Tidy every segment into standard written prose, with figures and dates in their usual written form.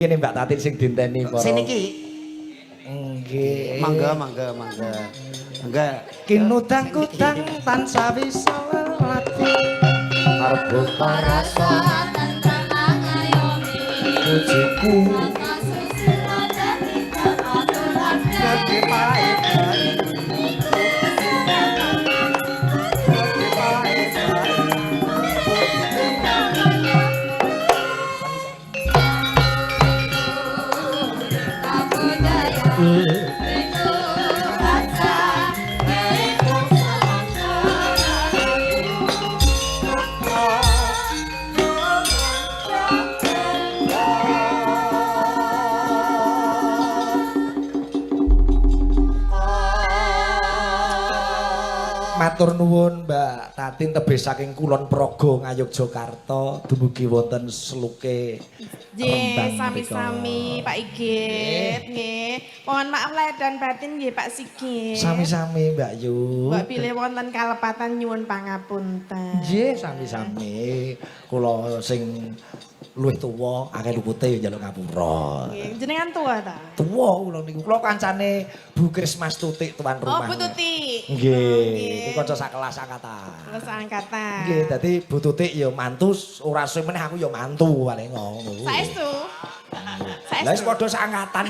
Ini Mbak Tatin sing dinteni para. Sini ki. Nggih. Mangga. Kinudang-kudang tansah bisa lelati. Arep parasa pujiku. Dadi pae. Matur nuwun Mbak Tatin tebih saking Kulon Progo Ngayogyakarta dumugi wonten seluke Nggih, sami-sami Pak Igit, nggih. Mohon maaf lahir dan batin nggih Pak Sigit. Sami-sami Mbak Yu. Mbak pilih wonten kalepatan nyuwun pangapunten. Nggih, sami-sami. Kula sing luwih tuwa akeh lupute ya njaluk ngapura. Nggih, jenengan tua ta? Tuwa kula niku. Kula kancane Bu Krismas Tutik tuan rumah. Oh, Bu Tuti. Nggih, iku kanca sakelas angkatan. Terus angkatan. Nggih, dadi Bu Tutik ya mantu, ora suwe meneh aku ya mantu paling ngono. Saestu. Lah wis padha seangkatan.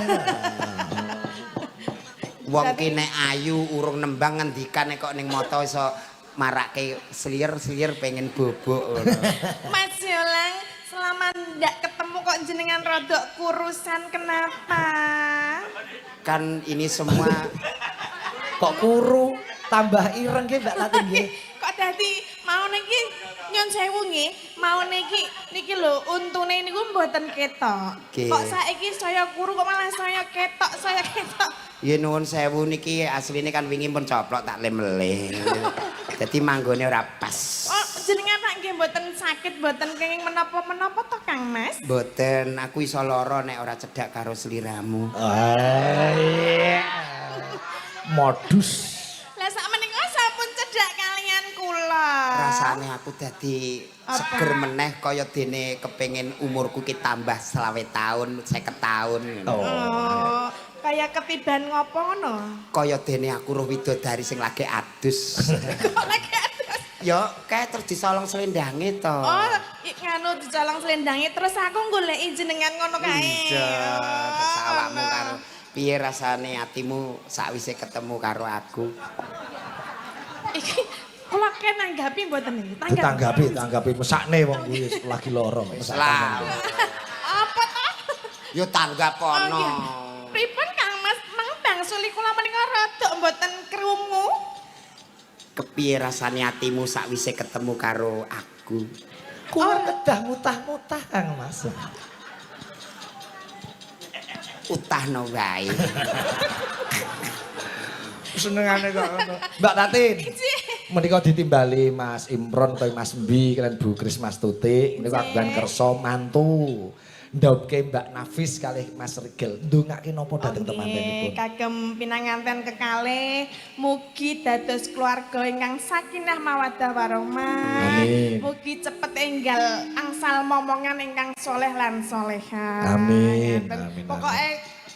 Wong ki nek ayu urung nembang ngendikan nek kok ning mata iso marake selir-selir pengen bobok. Mas Yolang, selama ndak ketemu kok jenengan rodok kurusan kenapa? Kan ini semua Kok kuru tambah ireng nggih Mbak Tatin nggih. Kok dadi mau niki nyon sewu nggih, mau niki lho untune niku mboten ketok. Nggih. Kok saiki saya kuru kok malah saya ketok. ya nuwun sewu niki asline kan wingi pun coplok tak lem-lem. Dadi manggone ora pas. Oh, jenengan Pak nggih mboten sakit, mboten kenging menapa-menapa to Kang Mas? Mboten aku iso lara nek ora cedhak karo sliramu. Modus. Lah sakmenika sampun cedhak kalian kula. Rasane aku dadi seger meneh kaya dene kepengin umurku ki tambah 20 tahun, 50 tahun. Oh, kayak ketiban ngopo ngono? Kaya dene aku roh widodari sing lagi adus. Kok lagi atus? Ya kae terus disolong selendange to. Oh, nganu dicolong selendange terus aku goleki jenengan ngono kae. Iya, terus awakmu karo piye rasane atimu sakwise ketemu karo aku? Iki kula kan nanggapi mboten iki? Tanggapi mesakne wong kuwi lagi lara. Islam. Apa to? Yo tanggap Oh, ono. iya. Pripun Kang Mas mang bangsuli kula menika rada mboten krungu. Kepiye rasane atimu sakwise ketemu karo aku? Kula kedah mutah-mutah Kang Mas. Utahno wae. Senengane kok ngono. Mbak Tatin. Menika ditimbali Mas Imron kaya Mas Mbi kalian Bu Krismas Tutik. Menika kagungan kersa mantu. Ndhawuhke Mbak Nafis kalih Mas Rigel. Ndongake napa dhateng temantenipun? Kagem pinanganten kekalih mugi dados keluarga ingkang sakinah mawaddah warahmah. Amin. Mugi cepet enggal angsal momongan ingkang soleh lan soleha. Amin, Ngeten. amin, Pokoknya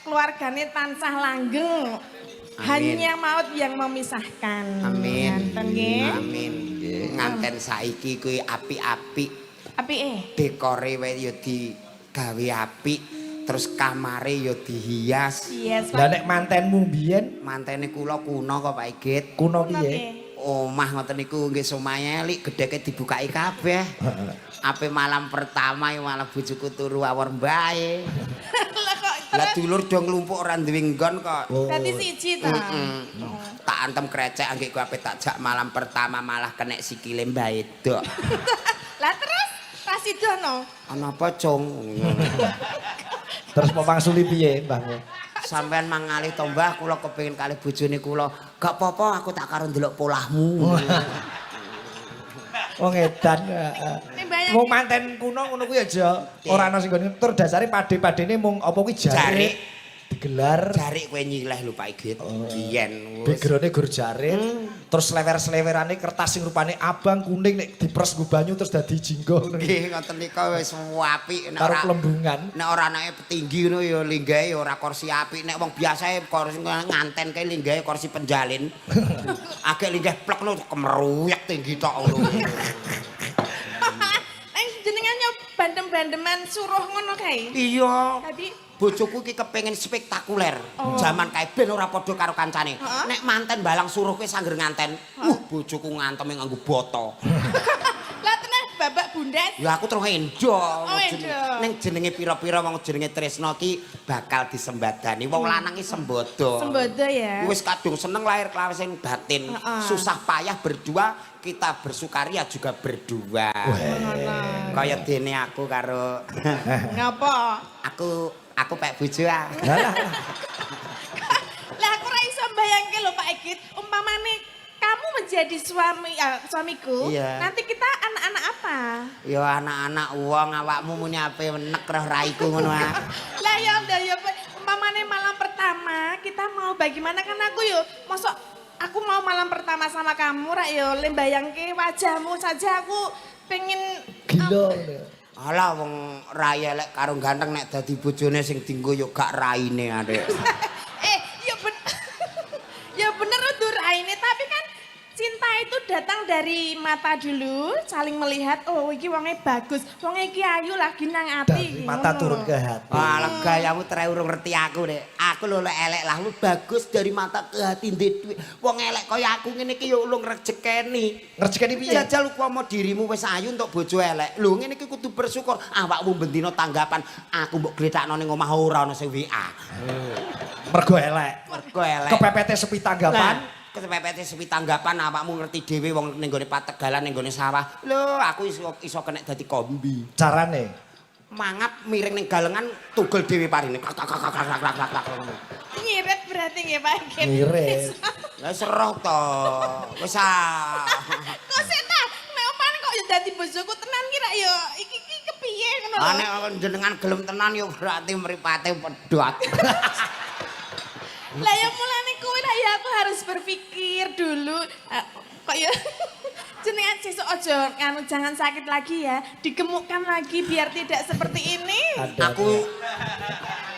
keluargane tansah langgeng. Amin. Hanya maut yang memisahkan. Amin. Ngeten nggih. Amin. Nganten saiki kuwi apik-apik. Apike? Dekore wae ya digawe apik, terus kamare ya dihias. Yes, Lah Pak. nek mantenmu biyen Mantene kula kuno kok Pak Igit. kuno piye? Nggih. Omah ngoten niku nggih sumaye lik gedheke dibukai kabeh. Ape malam pertama ya malah bojoku turu awor mbae. Lah kok Lah dulur do nglumpuk ora duwe nggon kok. dadi siji ta? Tak antem krecek anggek ku ape tak jak malam pertama malah kenek sikile mbae dok. Lah terus Rasidono. Ana apa, Cung? Terus mau mangsuli piye, Mbah? Sampean mangalih to Mbah, kula kepengin kalih bojone kula. Gak apa-apa aku tak karo ndelok polahmu. Wong edan. Bayang- Wong manten kuno ngono kuwi aja. Ora ana sing nggone tur dasare pade-padene mung apa kuwi Jarik. jarik. digelar. Jarik kowe nyileh lho Pak Igit. Biyen wis. Background-e gur jarit. Terus lewer-lewerane kertas sing rupane abang kuning nek dipres nggo banyu terus dadi jinggo. Nggih ngoten nika wis apik nek Karo ora pelembungan. nek ora anake petinggi ngono ya linggahe ora kursi apik nek wong biasae kursi nganten kae linggahe kursi penjalin. Agek linggah plek ngono kemeruyek tinggi tok ngono. Jenengan nyoba bandem-bandeman suruh ngono kae. Iya. Tadi Bojoku iki kepengin spektakuler. Zaman kae ben ora padha karo kancane. Nek manten balang suruh kowe sangger nganten. Bojoku nganteme nganggo boto. lah tenan babak bundet. Ya aku terus endo. Endo. Ning jenenge pira-pira wong jenenge Tresna ki bakal disembadani. Wong lanang iki sembodo. Sembodo ya. Wis kadung seneng lahir kelawasan batin. Susah payah berdua, kita bersukaria juga berdua. Kaya dene aku karo Ngapa? aku pek bojo ah. Lah aku ora iso mbayangke lho Pak Egit, umpamane kamu menjadi suamiku, Iya. nanti kita anak-anak apa? Ya anak-anak wong awakmu muni ape nek roh raiku ngono ah. Lah ya udah ya umpamane malam pertama kita mau bagaimana kan aku yo mosok aku mau malam pertama sama kamu rak yo le mbayangke wajahmu saja aku pengen Gila. Alah wong rai elek karo ganteng nek dadi bojone sing dienggo yo gak raine adek. Ya bener tuh raine tapi kan cinta itu datang dari mata dulu, saling melihat, oh iki wonge bagus, wonge iki ayu lagi nang ati. Dari mata ngono. turun ke hati. Alah gayamu urung ngerti aku Dek. Aku lho lek elek lah lu bagus dari mata ke hati ndek duit. Wong elek kaya aku ngene iki yo ulung rejekeni. Ngerjekeni piye? Jajal upama dirimu wis ayu untuk bojo elek. Lho ngene iki kudu bersyukur. Awakmu bendina tanggapan aku mbok gletakno ning omah ora ono sing WA. Mergo elek. Mergo elek. Kepepete sepi tanggapan. Kepepete sepi tanggapan awakmu ngerti dhewe wong ning gone pategalan ning gone sawah. Lho aku iso kena dadi kombi. Carane Mangap miring ning galengan tugel dhewe parine. Nyirit berarti nggih Pak Egit. ngirit. Lah seroh to. Wis ah. Kok sik ta? Nek opane kok ya dadi bojoku tenan ki rak ya iki kepiye ngono lho. Nek jenengan gelem tenan ya berarti mripate pedhot. Lah ya mulane kuwi lah ya aku harus berpikir dulu. Kok ya jenengan sesuk aja jangan sakit lagi ya. Digemukkan lagi biar tidak seperti ini.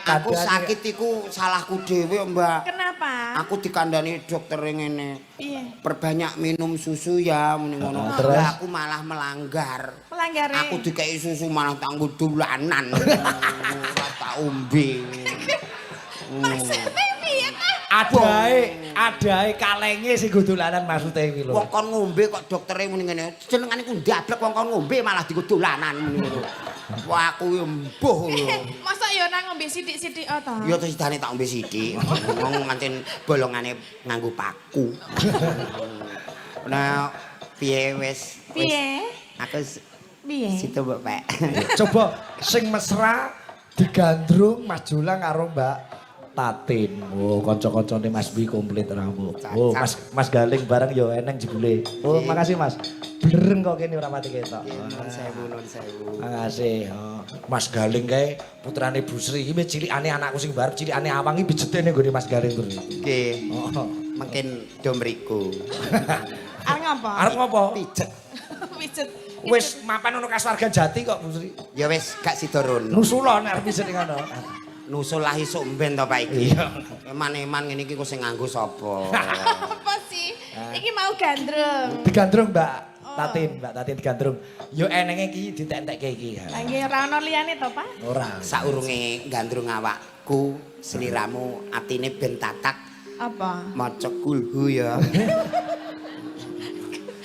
Aku sakit iku salahku dhewe, Mbak. Kenapa? Aku dikandani dokter ngene. Piye? Perbanyak minum susu ya muni ngono. Terus? Lah aku malah melanggar. Melanggare. Aku dikei susu malah tak nggo dolanan. Ora tak ombe. Maksudnya piye ta? Adae kalenge sing dolanan maksude iki lho. Wong kon ngombe kok doktere muni ngene. Jenengane ku ndablek wong kon ngombe malah dienggo dolanan muni ngono. Wah aku yo mbuh lho. Masa ya ora ngombe sithik-sithik ta? Ya terus sidane tak ombe sithik. Wong ngancen bolongane nganggo paku. Nah, piye wis? Piye? Aku Piye? situ Mbak Pek. Coba sing mesra digandrung Mas Julang karo Mbak Tatin. Oh, kanca-kancane Mas Bi komplit ramu. Oh, Mas Galing bareng yo eneng jebule. Oh, makasih Mas. Blereng kok kene ora pati ketok. Nuwun sewu. Makasih. Oh, Mas Galing kae putrane Bu Sri iki cilikane anakku sing barep cilikane Awang iki bijete ning gone Mas Galing terus. Nggih. Oh. Mungkin do mriku. Arep ngapa? Arep ngopo? Pijet. Pijet. Wis mapan ono Kasuwargan Jati kok Bu Sri. Ya wis gak sidorun. Nusulon arep pijet ning ngono. Nusul lah isuk mben to Pak iki. Iya. Eman-eman ngene iki kok sing nganggo sapa? Apa sih? Iki mau gandrung. Digandrung Mbak Tatin digandrung. Yo enenge iki ditentekke iki. Lah nggih ora ono liyane to, Pak? Ora. Saurunge gandrung awakku, sliramu atine ben tatak Apa? maca kulhu ya.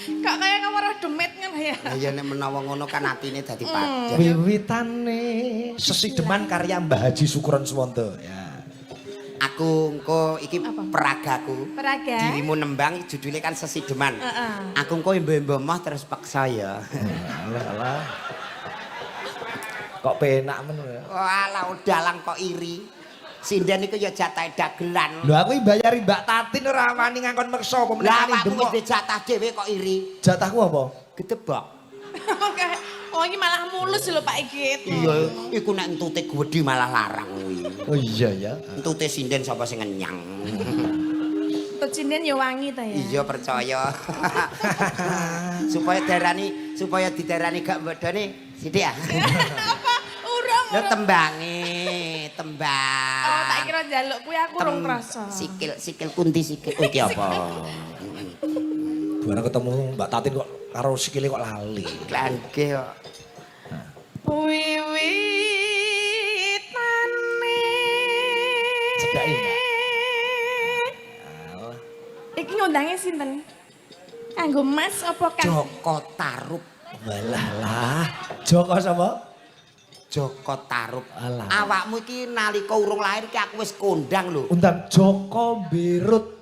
Kok kaya kamu roh demit ngono ya? Lah ya nek menawa ngono kan atine dadi padha. Wiwitane sesideman karya Mbah Haji Sukron Suwanda. Ya. Aku engko iki Apa? peragaku. Peraga? Dirimu nembang judulnya kan sesideman. Heeh. Aku engko embo-embo mah terus paksa ya. Alah. Kok penak men. Walah dalang kok iri. Sinden iku ya jatahe dagelan. Lho aku mbayari Mbak Tatin ora wani ngangkon meksa apa Lah meneh awakmu wis jatah dhewe kok iri. Jatahku apa? Gedebok. Oke. Oh iki malah mulus lho Pak Igit. Iya, iku nek entute gedhi malah larang kuwi. Oh iya ya. Entute sinden sapa sing ngenyang. Tut sinden ya wangi ta ya. Iya percaya. supaya didarani gak mbodone sithik ya. Apa? Urung. Lho tembange, tembang. Oh tak kira njaluk kuwi aku urung krasa. Sikil kunti sikil. Oh iki apa? Barang ketemu Mbak Tatin kok karo sikile kok lali. Klangke kok. Wiwitane. Cedaki Mbak. Iki ngundange sinten? Kanggo Mas apa Kang? Joko Tarub. Walah lah. Joko sapa? Joko Tarub. Alah. Awakmu iki nalika urung lahir iki aku wis kondang lho. Undang Joko Birut.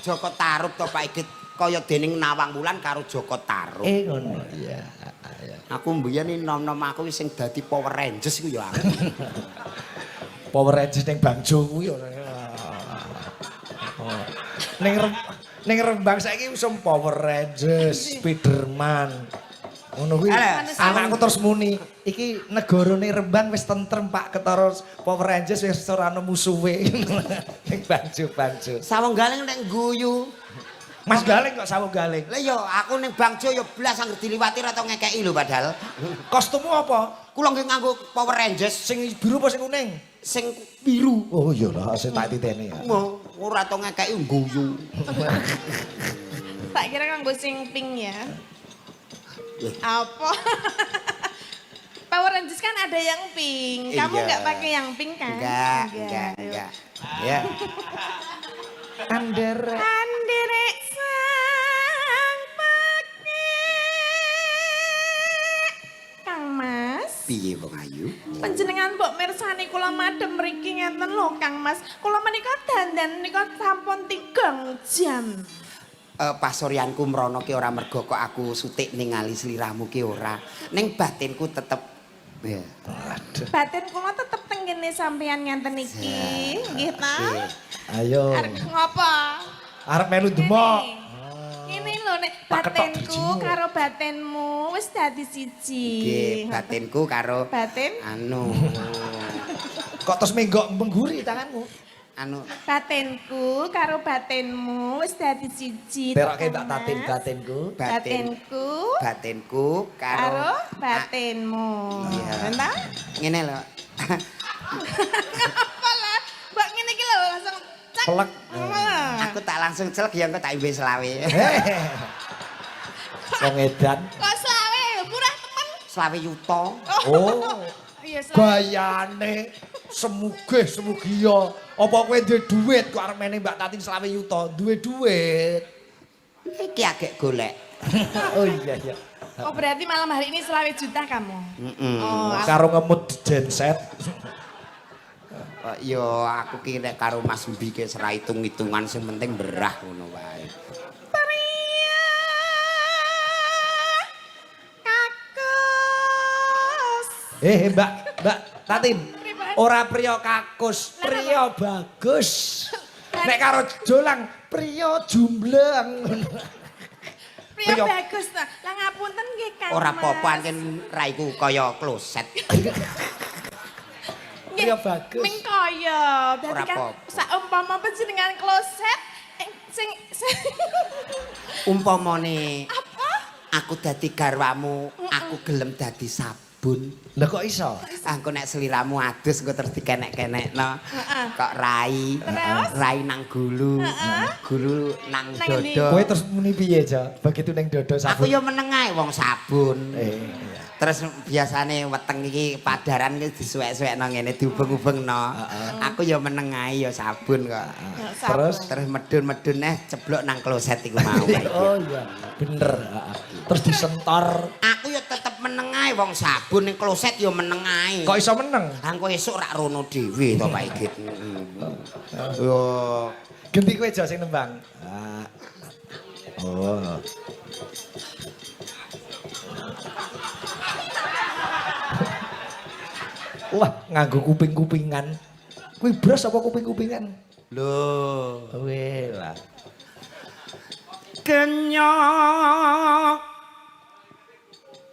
Joko Tarub to Pak Igit kaya dening Nawang Wulan karo Joko Tarub. Ngono iya. Aku mbiyen nom-nom aku sing dadi Power Rangers iku ya aku. Power Rangers ning Bangjo kuwi ora. Oh. Ning Rembang saiki wis Power Rangers, Spiderman. Ngono kuwi. Anakku terus muni, iki negarane Rembang wis tentrem Pak ketara Power Rangers wis ora ana musuhe. Ning Bangjo. Sawung galeng nek guyu. Mas Galeng kok sawung galeng. Lah ya aku ning Bangjo ya blas anggere diliwati ora tau ngekeki lho padahal. Kostummu apa? Kula nggih nganggo Power Rangers Sing biru apa sing kuning? sing biru. Oh iya lah, sing tak titeni ya. Ora tau ngekeki guyu. Tak kira kanggo sing pink ya. Apa? Power Rangers kan ada yang pink. Kamu Iya. nggak pakai yang pink kan? Enggak. Ya. Andere. Andere sang peke. Kang Mas. Piye Wong Ayu? Panjenengan mbok mirsani kula madhep mriki ngenten lho Kang Mas. Kula menika dandan nika sampun 3 jam. Pasoryanku mrono ki ora mergo kok aku sutik ningali sliramu ki ora. Ning batinku tetep ya. Batin kula tetep tenggene sampeyan ngenten iki. Nggih ta? Ayo. Arep ngopo? Arep melu demok. Ini lho nek Tak ketok batinku bijimu. karo batinmu wis dadi siji. Nggih, batinku karo Batin? anu Kok terus menggok mengguri tanganmu? anu Batinku karo batinmu wis dadi siji. Teroke Kang Mbak Tatin Mas. batinku. batinku Karo karo batinmu. Iya. Entah? ngene lho. Apa lah? Mbak ngene iki lho langsung cek. Pelek. Aku tak langsung celek ya engko tak imbe selawe. Wong edan. Kok selawe murah temen. Selawe yuta. Oh. Iya selawe. Gayane semugi ya. Apa kowe duwe duit kok arep meneh Mbak Tatin selawe yuta, duwe duit. Iki agek golek. Oh iya iya. Oh berarti malam hari ini selawe juta kamu? Oh, Karo ngemut di genset. Yo aku ki nek karo Mas Mbi ki ora hitung-hitungan sing penting berah ngono wae. Pria kakus. Mbak Tatin. Ora priya kakus, priya bagus. Nek karo dolang priya jumbleng. Pria Pria- bagus ta. Lah ngapunten nggih Kang. Ora Mas. apa-apa anjen raiku kaya kloset. Nggih, Pria bagus. Ming kaya. Dadi Ora kan apa-apa. saumpama panjenengan kloset sing Umpamane apa? aku dadi garwamu, aku gelem dadi sabun. Lah kok iso? Engko nek seliramu adus engko terus dikenek-kenekno. Kok rai, Terus? rai nang gulu, gulu nang Nang endi? dodo. Kowe terus muni piye, Ja? Begitu ning dodo Aku sabun. ya meneng ae wong sabun. Iya. Terus biasane weteng iki padaran iki disuwek-suwekno ngene diubeng-ubengno. Aku ya meneng ae ya sabun kok. Terus? Terus medun-medun ceblok nang kloset iku mau. Oh iya, bener. Terus disentor. Aku ya tetep meneng ae wong sabun ning kloset ya meneng ae. Kok iso meneng? Engko esuk rak rono dhewe to Pak Igit. Yo Ganti kowe aja sing nembang. Oh. Wah, nganggo kuping-kupingan. Kuwi bros apa kuping-kupingan? lho. Weh lah. Kenyok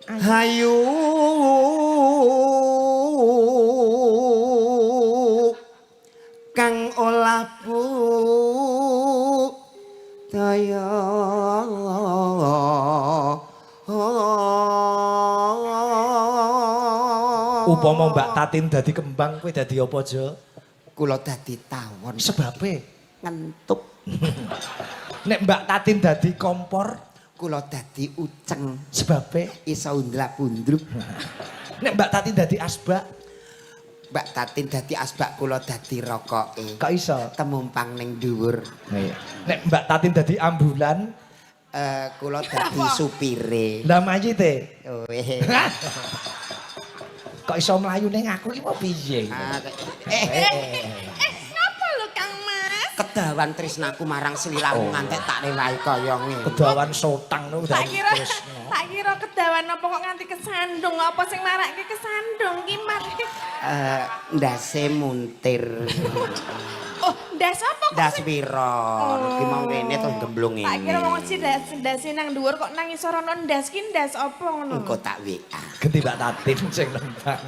Hayu kang olah bu daya Upama Mbak Tatin dadi kembang kowe dadi apa aja? kula dadi tawon Sebabe ngentup nek Mbak Tatin dadi kompor kula dadi uceng sebabe iso undlak bundruk nek Mbak Tatin dadi asbak Mbak Tatin dadi asbak kula dadi rokoke kok iso? temumpang ning dhuwur Nek Mbak Tatin dadi ambulan kula dadi supire lah mayite oh, kok iso mlayu ning aku iki mau piye? Ngapa lho Kang Mas? Kedawan tresnaku marang sliramu ngantek tak rewahi kaya ngene. Kedawan sotang niku Tak dari kira Tresno. tak kira kedawan apa kok nganti kesandung apa sing marake kesandung ki Mas? Ndase muntir. Oh, ndas apa kok? Ndas pira? Iki mau rene to gemblung Tak kira ngene. wong si ndas nang dhuwur kok nang isor ana ndas ki ndas apa ngono. Engko tak WA. Ganti Mbak Tatin sing nembang.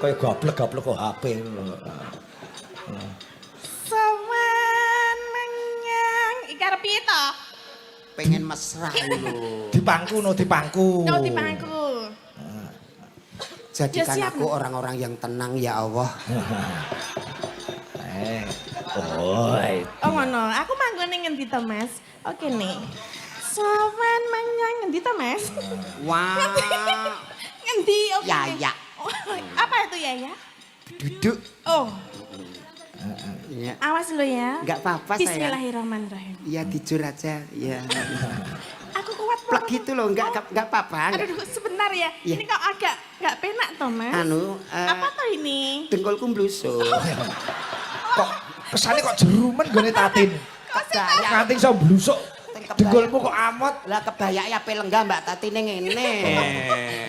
Kaya gablek-gablek kok HP ngono. Sawan menyang iki arep piye to? Pengen mesra lho. Dipangku no dipangku. No dipangku. Jadikan Ya, siap, aku orang-orang yang tenang ya Allah. Oi. Oh ngono, aku manggon ning ngendi to Mas? Oke nih. Sawan menyang ngendi to Mas? Wah, Ngendi oke. Yaya. Oh, apa itu Yaya? duduk. Oh, Ya. awas lo ya. Enggak apa-apa sayang. Bismillahirrahmanirrahim. Ya jujur aja, ya. Aku kuat Plek gitu loh, enggak apa-apa. Aduh, sebentar ya. Iya. Ini kok agak nggak penak toh, Mas. Apa toh ini? Dengkulku mblusuk. Kok kesane kok jerumen gone Tatin. Kebaya. Nganti iso blusuk. Dengkulmu kok amot. Lah kebaya ya pe lenggah Mbak Tatine ngene.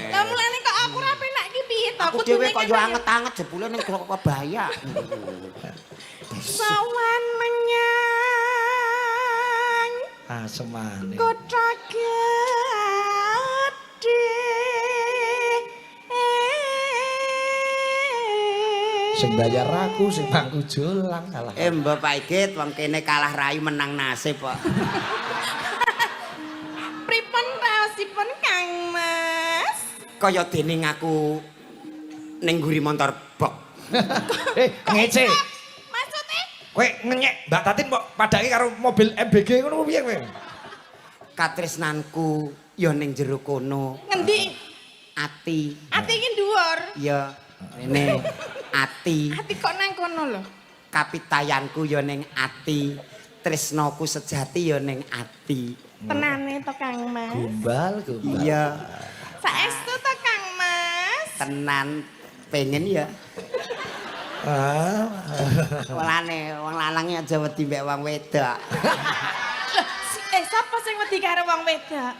Lah mulane kok aku ra penak ki piye to? Aku dhewe kok yo anget-anget jebule ning kebaya. Sawan menyang Ah semane. kota gede. Sing bayar aku sing bangku jolang kalah. Mbak Pak Igit wong kene kalah rayu menang nasib kok. Pripun raosipun Kang Mas? Kaya dening aku ning nguri montor bok. Ngece. Maksudnya? Kowe ngenyek Mbak Tatin kok padake karo mobil MBG ngono piye kowe? Katresnanku ya ning jero kono. Ngendi? Ati. Ati iki dhuwur. Ya rene ati. Ati kok nang kono lho. Kapitayanku ya ning ati. Tresnaku sejati ya ning ati. Tenane to Kang Mas. Gombal. Iya. Saestu to Kang Mas. Tenan pengen ya. Ah. Walane wong lanang aja wedi mbek wong wedok. Sapa sing wedi karo wong wedok?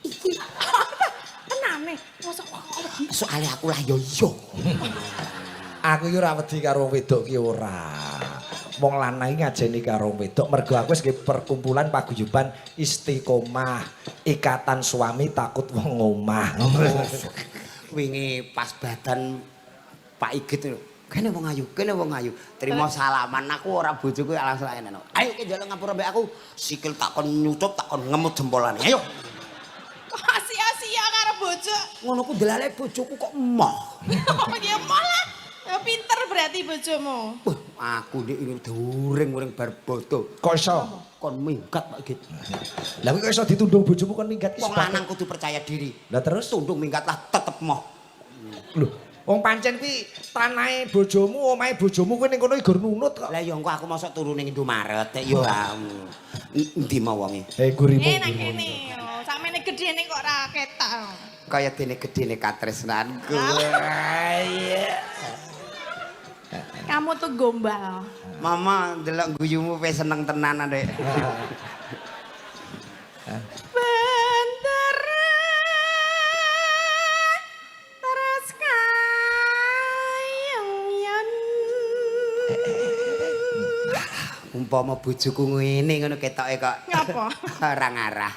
Iki. Tenane, mosok wedi. Soale aku lah yo yo. Aku yo ora wedi karo wong wedok ki ora. Wong lanang iki ngajeni karo wong wedok mergo aku wis perkumpulan paguyuban Istiqomah, Ikatan Suami Takut Wong Omah. Wingi pas badan Pak Igit lho. Kene wong ayu. Terima salaman aku ora bojoku langsung ngene. Ayo ke njaluk ngapura mbek aku. Sikil takon nyucup takon ngemut jempolane. Ayo. Kok sia-sia karo bojo? Ngono ku delale bojoku kok emoh. Ya malah. Ya pinter berarti bojomu. Wah, aku nek ini during-uring bar bodo. Kok iso? Kon minggat Pak Igit. Lah kok iso ditundung bojomu kon minggat ki Wong sebab- lanang kudu percaya diri. Lah terus? Tundung minggat lah tetep moh. Lho, wong pancen kuwi tanahe bojomu, omahe bojomu kuwi ning kono igur nunut kok. Lah ya engko aku mosok turu ning Indomaret ya endi mau wonge. Gurimu. Nang kene. Oh, sakmene gedene kok ora ketok. Kaya dene gedene katresnanku. Kamu tuh gombal. Mama ndelok guyumu pe seneng tenan Dek. Bendera terus kayong Umpama bojoku ngene ngono ketoke kok. Ngapa? Ora ngarah.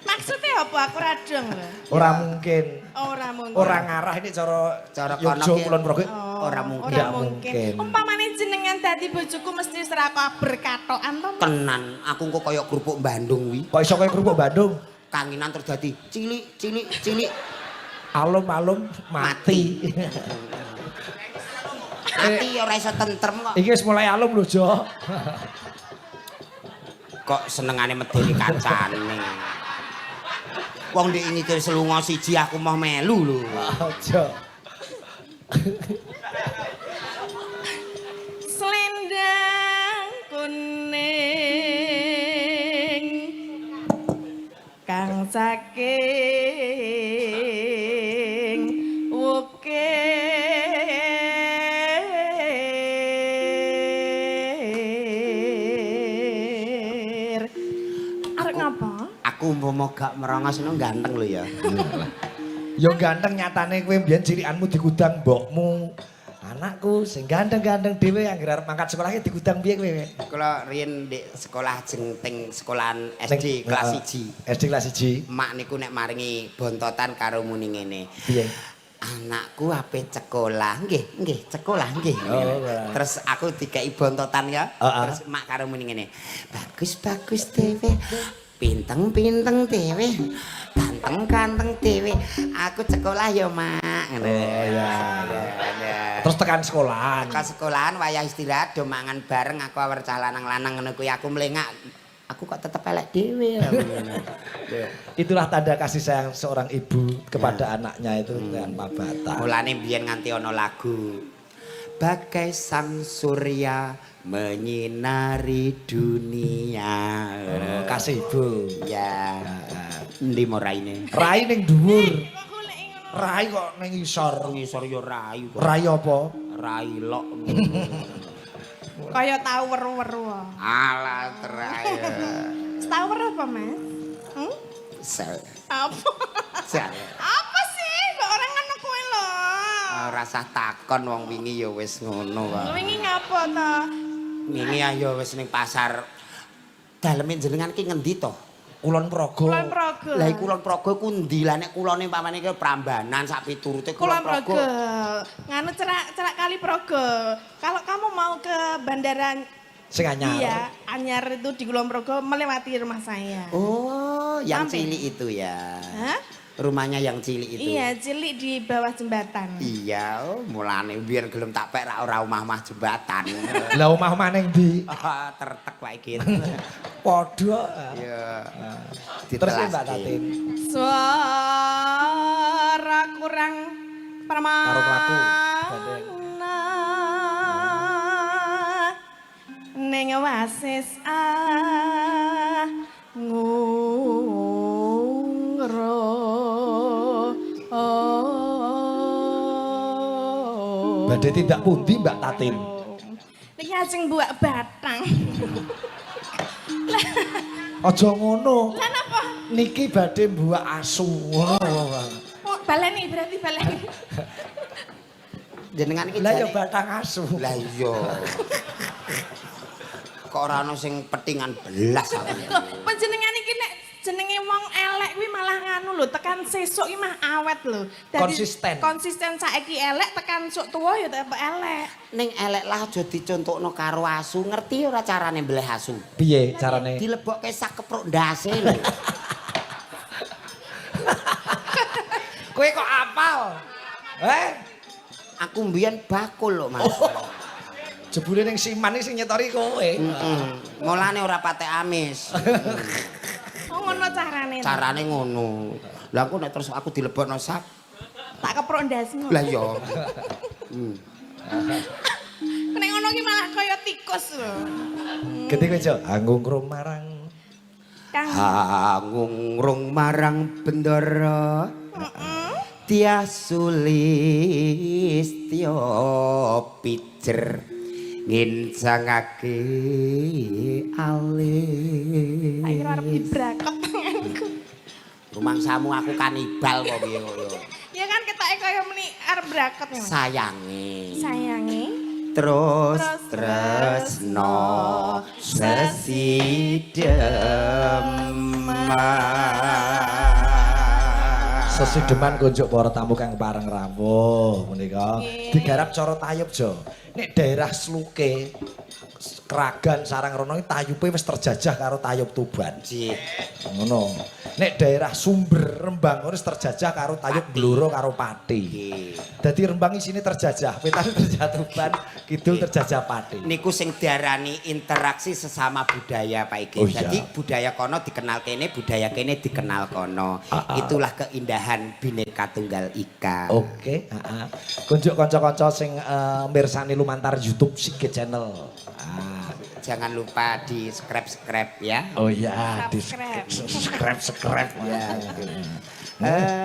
Maksudnya apa aku radong lho? Ora mungkin. Ora mungkin. Ora ngarah ini cara kono Yogyo ki Kulon Progo. ora mungkin. Nggak mungkin. Umpamane jenengan dadi bojoku mesti seraka berkatokan to. Tenan, aku kok kaya kerupuk Bandung wi. Kok iso kaya kerupuk Bandung? Kanginan terus dadi cilik. Alum-alum mati. Mati ora iso tentrem kok. Iki wis mulai alum lho, Jo. Kok senengane medeni kancane. Wong ndek ngitir selunga siji aku mau melu lho. Aja. Selendang kuning kang saking wukir. Arep ngapa? Aku umpama gak merongos ngono ganteng lho ya. Ya ganteng nyatane kowe mbiyen cirikanmu digudang mbokmu. Anakku sing ganteng-ganteng dhewe anggere arep mangkat sekolah ki digudang piye kowe? Kula riyen ndek sekolah Jengting sekolahan SD kelas 1. SD kelas 1. Mak niku nek maringi bontotan karo muni ngene. Piye? Anakku ape sekolah nggih sekolah nggih. Oh, terus aku dikai bontotan ya. Terus mak karo muni ngene. Bagus dhewe. Pinteng dhewe. Ganteng dhewe. Aku sekolah ya, Mak. Ngono. Oh iya. Terus tekan sekolahan. Tekan sekolahan wayah istirahat do mangan bareng aku awer cah lanang-lanang ngono kuwi aku mlengak. Aku kok tetep elek dhewe. Itulah tanda kasih sayang seorang ibu kepada anaknya itu dengan mabata. Mulane biyen nganti ana lagu bagai sang surya menyinari dunia. Oh, kasih ibu. Ya. Endi mo raine? Rai ning dhuwur. Kok goleki ngono? Rai kok ning isor. Ngisor yo rai kok. Rai apa? Rai lok. Kaya tau weru-weru. Alah terai. Tau weru apa, Mas? Sel. Apa? Sel. Apa sih? Mbak orang ngono kowe lho. Ora usah takon wong wingi ya wis ngono kok. Wingi ngapa to? Wingi ya wis ning pasar. Daleme jenengan ki ngendi to? Kulon Progo. Kulon Progo. Lah iku Kulon Progo ku ndi? Lah nek kulone pamane ki Prambanan sak piturute Kulon Kulon Progo. Progo. Nganu cerak Kali Progo. Kalau kamu mau ke bandara Sing anyar. Iya, Anyar itu di Kulon Progo melewati rumah saya. Oh, yang Sampai. cilik itu ya. Hah? Rumahnya yang cilik itu. Iya, cilik di bawah jembatan. Iya, oh, mulane biar gelem tak pek ora omah-omah jembatan. Lah omah-omah ning ndi? Tertek wae iki. Padha. Iya. Terus Mbak Tatin. Suara kurang permana. Karo mlaku, Bandeng. Ning wasis ngungro. Badhe tindak pundi Mbak Tatin? Niki ajeng buak batang. Aja ngono. Lah napa? Niki badhe mbuak asu. Ngono. Oh, baleni berarti baleni. Jenengan iki Lah ya jane- batang asu. Lah iya. Kok ora ono sing petingan belas aku. Loh, panjenengan iki nek jenenge wong elek kuwi malah nganu lho, tekan sesuk iki mah awet lho. Konsisten. Konsisten saiki elek tekan sok tuwa ya tetep elek. Ning elek lah aja dicontohno karo asu. Ngerti ora carane mbleh asu? Piye carane? Dilebokke sak kepruk ndase lho. Kowe kok apal? Aku mbiyen bakul lho, Mas. Jebule ning Siman iki sing nyetori kowe. Mulane ora patek amis. Oh ngono carane. Carane ngono. Lah aku nek terus aku dilebokno sak. Tak keprok ndasmu. Lah iya. Nek ngono ki malah kaya tikus lho. Gede kowe, Jo. Anggung marang. Kang. Angungrung marang bendara. Tia sulis tio pijer ngincangake alih. Ayo arep dibrakot tanganku. Rumangsamu aku kanibal kok piye kok yo. Ya kan ketake kaya meni arep brakot ngono. Sayange. Sayange. Terus tresno sesidem. Sesideman kunjuk para tamu kang pareng rawuh menika digarap cara tayub jo. Nek daerah Sluke Kragan Sarang-Rono iki tayupe wis terjajah karo tayub Tuban. Ngono. Nek daerah Sumber Rembang wis terjajah karo tayub Bluro karo Pati. Dadi Rembang isine terjajah, Wetan terjajah Tuban, Kidul terjajah Pati. Niku sing diarani interaksi sesama budaya Pak Ige. Oh, iya. Jadi budaya kono dikenal kene, budaya kene dikenal kono. Itulah keindahan Bhinneka Tunggal Ika. Oke, heeh. Kunjuk kanca-kanca sing mirsani lumantar YouTube Sigit Channel. Jangan lupa di subscribe ya. Oh iya, di Subscribe. subscribe ya.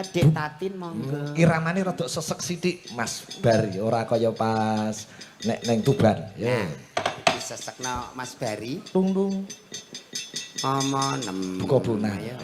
Dek Tatin monggo. Iramane rada sesek sithik Mas Bari, ora kaya pas nek neng Tuban. Ya. Disesekno Mas Bari. Tung tung. Mama nem. Buka bunah. Ya.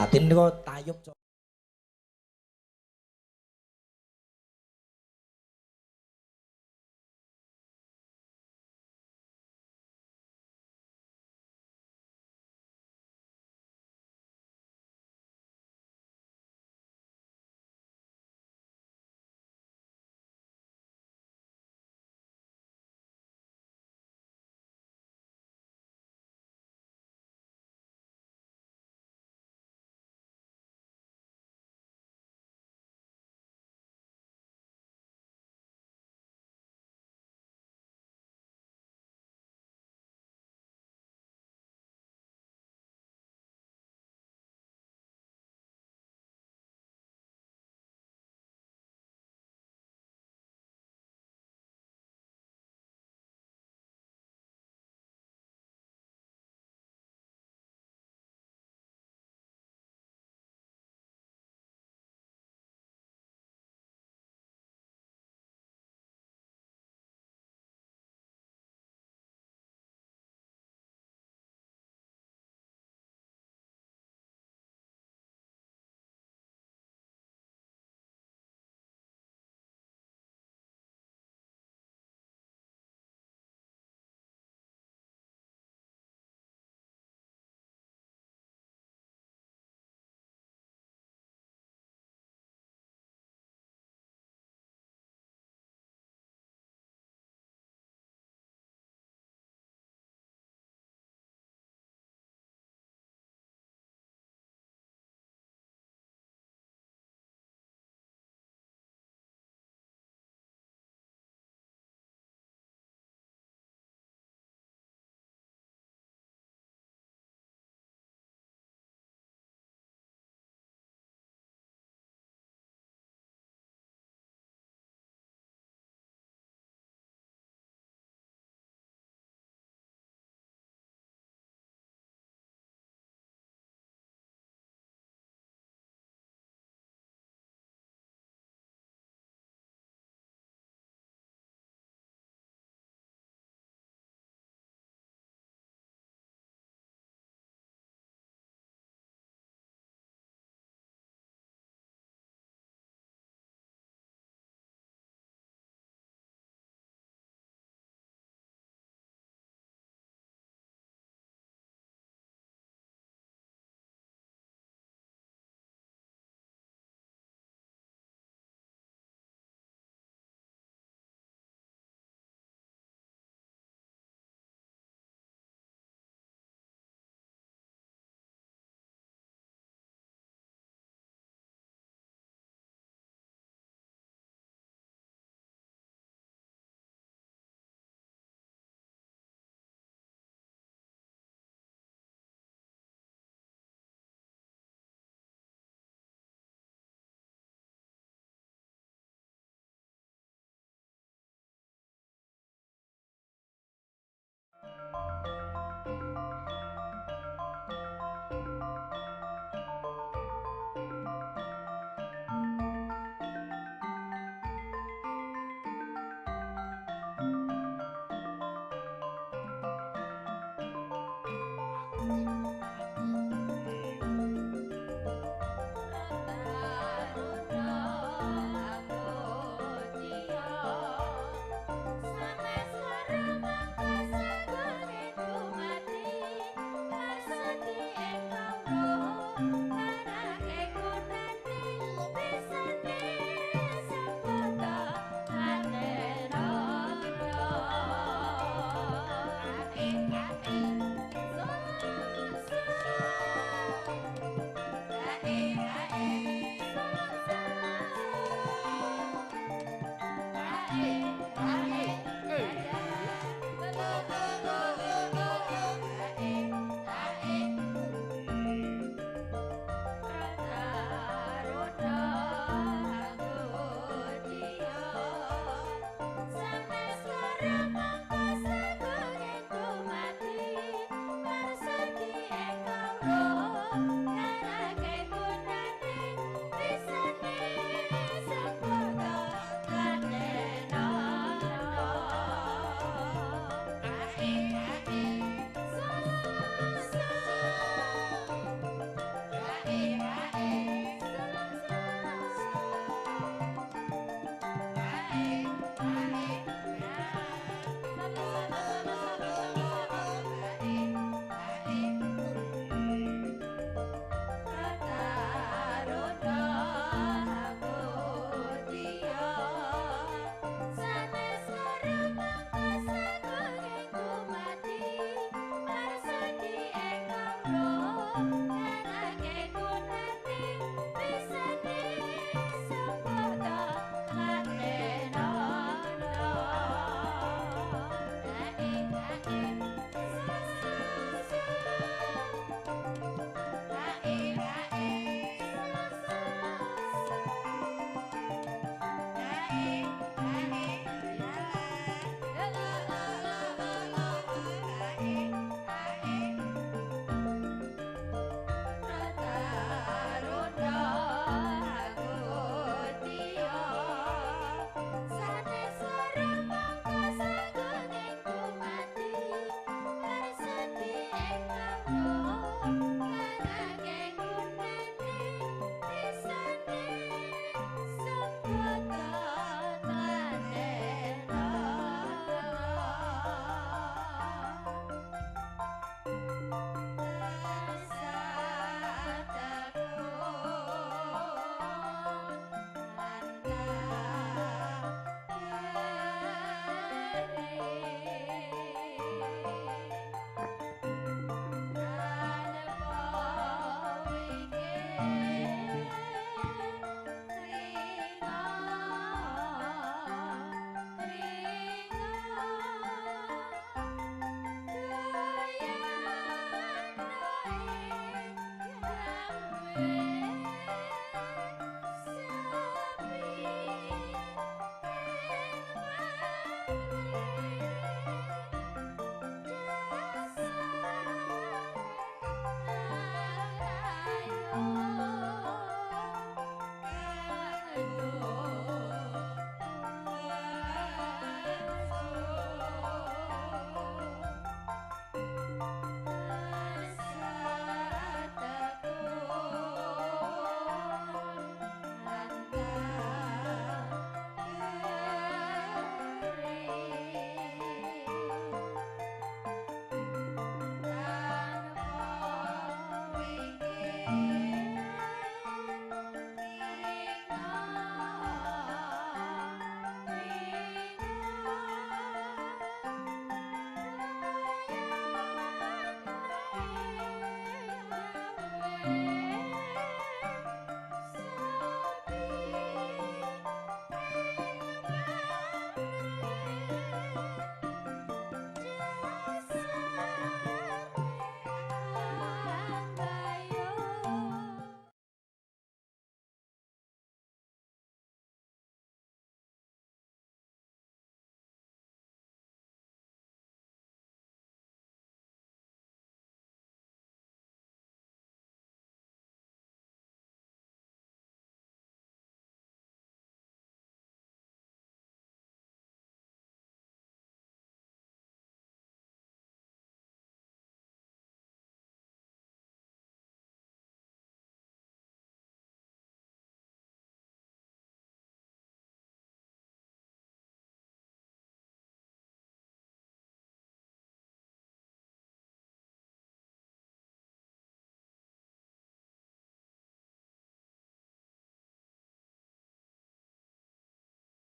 batin kok tayub.